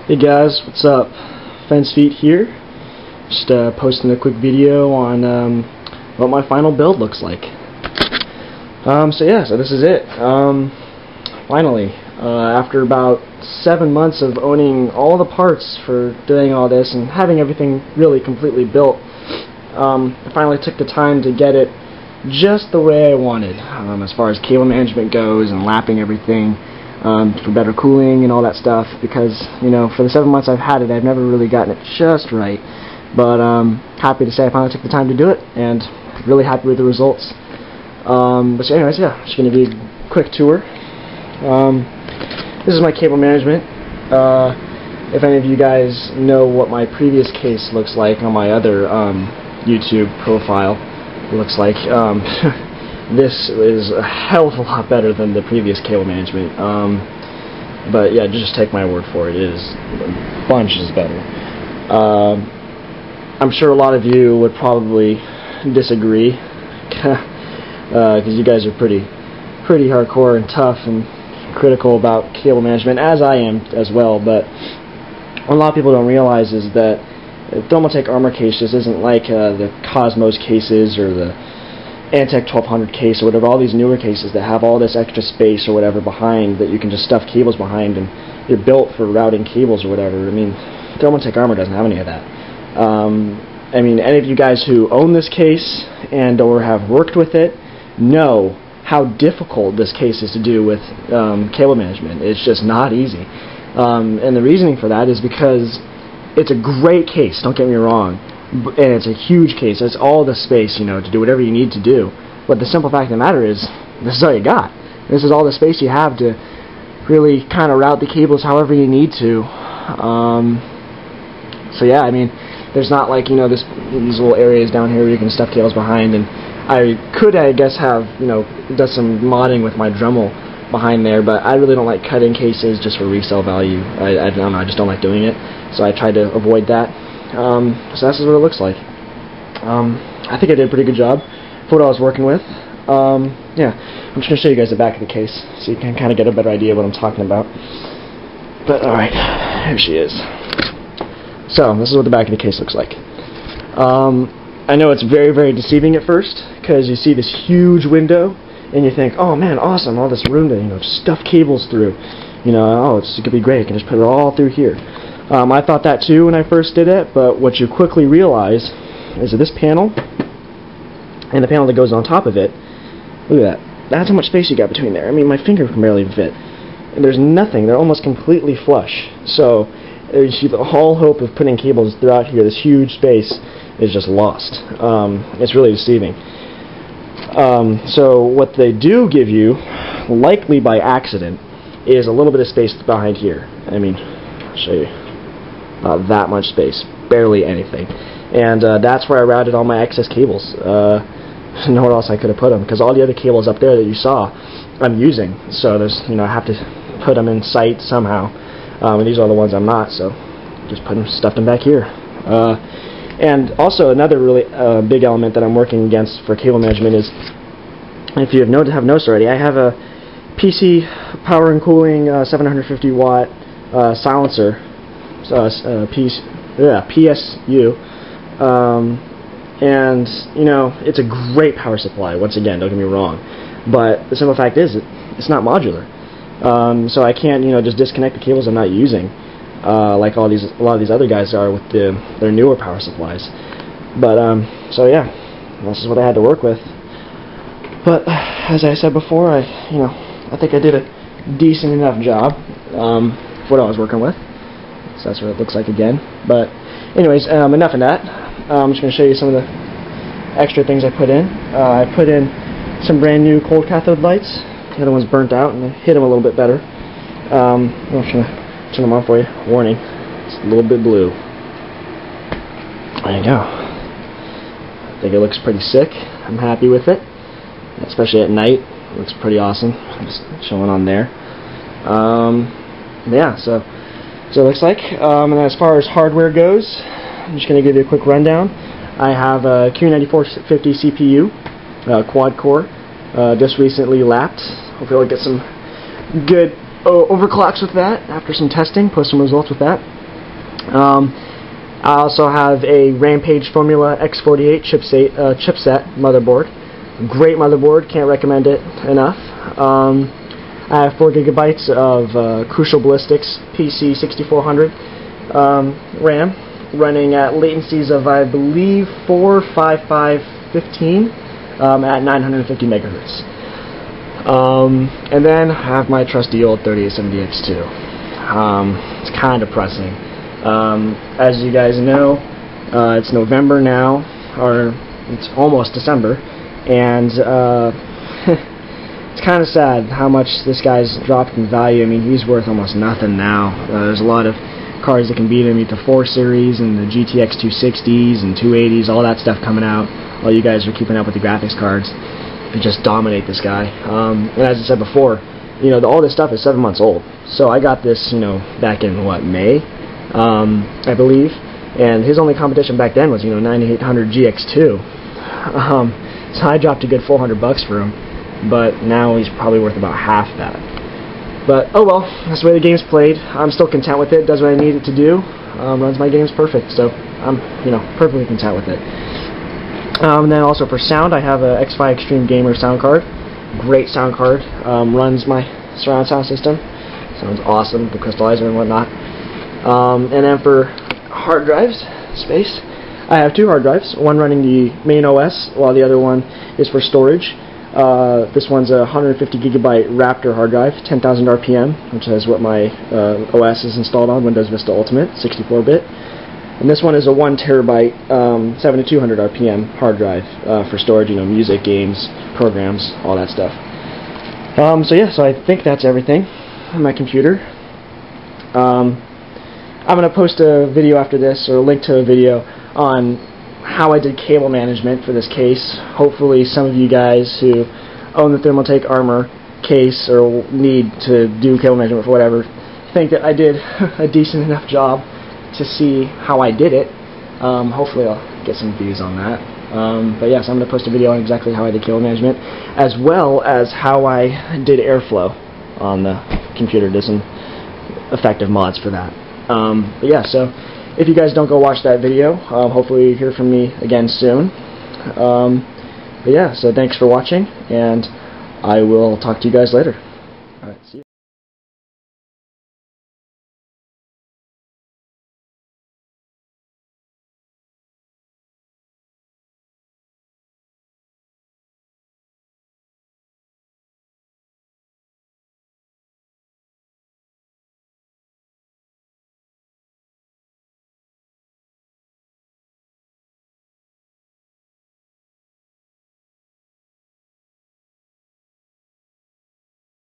Hey guys, what's up? Fence Feet here. Just posting a quick video on what my final build looks like. So this is it. Finally, after about 7 months of owning all the parts for doing all this and having everything really completely built, I finally took the time to get it just the way I wanted, as far as cable management goes and lapping everything. For better cooling and all that stuff, because, you know, for the 7 months I've had it, I've never really gotten it just right. But happy to say I finally took the time to do it, and really happy with the results. But anyways, yeah, just going to be a quick tour. This is my cable management. If any of you guys know what my previous case looks like on my other YouTube profile, it looks like this is a hell of a lot better than the previous cable management. But yeah, just take my word for it. It is bunches better. I'm sure a lot of you would probably disagree, because you guys are pretty hardcore and tough and critical about cable management, as I am as well. But what a lot of people don't realize is that Thermaltake armor case just isn't like the Cosmos cases or the Antec 1200 case or whatever, all these newer cases that have all this extra space or whatever behind that you can just stuff cables behind, and they're built for routing cables or whatever. I mean, Thermaltake armor doesn't have any of that. I mean, any of you guys who own this case and or have worked with it know how difficult this case is to do with cable management. It's just not easy. And the reasoning for that is because it's a great case, don't get me wrong, and it's a huge case. It's all the space, you know, to do whatever you need to do. But the simple fact of the matter is, this is all you got. This is all the space you have to really kind of route the cables however you need to. So yeah, I mean, there's not like, you know, these little areas down here where you can stuff cables behind. And I could, I guess, have, you know, done some modding with my Dremel behind there, but I really don't like cutting cases just for resale value. I don't know, I just don't like doing it. So I try to avoid that. So this is what it looks like. I think I did a pretty good job for what I was working with. Yeah, I'm just going to show you guys the back of the case so you can kind of get a better idea of what I'm talking about. But alright, here she is. So this is what the back of the case looks like. I know it's very deceiving at first, because you see this huge window and you think, oh man, awesome, all this room to, you know, stuff cables through. You know, oh, it's going to be great, I can just put it all through here. I thought that too when I first did it, but what you quickly realize is that this panel and the panel that goes on top of it, look at that. That's how much space you got between there. I mean, my finger can barely fit. And there's nothing. They're almost completely flush. So the whole hope of putting cables throughout here, this huge space, is just lost. It's really deceiving. So what they do give you, likely by accident, is a little bit of space behind here. I mean, I'll show you. That much space, barely anything, and that's where I routed all my excess cables. Nowhere else I could have put them, because all the other cables up there that you saw, I'm using. So there's, you know, I have to put them in sight somehow, and these are the ones I'm not. So just stuffed them back here. And also another really big element that I'm working against for cable management is, if you have noticed already, I have a PC power and cooling 750 watt silencer. PSU, and you know, it's a great power supply. Once again, don't get me wrong, but the simple fact is it's not modular. So I can't, you know, just disconnect the cables I'm not using, like a lot of these other guys are with their newer power supplies. But so yeah, this is what I had to work with. But as I said before, I think I did a decent enough job for what I was working with. So that's what it looks like again. But anyways, enough of that. I'm just going to show you some of the extra things I put in. I put in some brand new cold cathode lights. The other one's burnt out, and I hit them a little bit better. I'm just going to turn them on for you. Warning, it's a little bit blue. There you go. I think it looks pretty sick. I'm happy with it, especially at night. It looks pretty awesome. Just showing on there. Yeah, so it looks like. And as far as hardware goes, I'm just going to give you a quick rundown. I have a Q9450 CPU, quad core, just recently lapped. Hopefully I'll get some good overclocks with that after some testing, post some results with that. I also have a Rampage Formula X48 chipset motherboard. Great motherboard, can't recommend it enough. I have 4 GB of Crucial Ballistix PC6400 RAM, running at latencies of, I believe, 45515 at 950 megahertz. And then I have my trusty old 3870X2. It's kind of pressing. As you guys know, it's November now, or it's almost December, and it's kind of sad how much this guy's dropped in value. I mean, he's worth almost nothing now. There's a lot of cars that can beat him, the 4 Series and the GTX 260s and 280s, all that stuff coming out. All you guys are keeping up with the graphics cards. They just dominate this guy. And as I said before, all this stuff is 7 months old. So I got this, back in, what, May? I believe, and his only competition back then was 9800 GX2. So I dropped a good $400 for him, but now he's probably worth about half that. But oh well, that's the way the game's played. I'm still content with it. Does what I need it to do. Runs my games perfect, so I'm perfectly content with it. And then also for sound, I have a X5 Xtreme Gamer sound card. Great sound card. Runs my surround sound system. Sounds awesome. The crystallizer and whatnot. And then for hard drives, space, I have 2 hard drives, one running the main OS while the other one is for storage. This one's a 150 GB Raptor hard drive, 10,000 RPM, which is what my OS is installed on, Windows Vista Ultimate, 64-bit. And this one is a 1 terabyte 7200 RPM hard drive for storage, music, games, programs, all that stuff. So yeah, so I think that's everything on my computer. I'm going to post a video after this, or a link to a video on how I did cable management for this case. Hopefully some of you guys who own the Thermaltake Armor case or need to do cable management for whatever think that I did a decent enough job to see how I did it. Hopefully I'll get some views on that. But yes, I'm going to post a video on exactly how I did cable management, as well as how I did airflow on the computer. There's some effective mods for that. But yeah, so if you guys don't go watch that video, hopefully you hear from me again soon. But yeah, so thanks for watching, and I will talk to you guys later.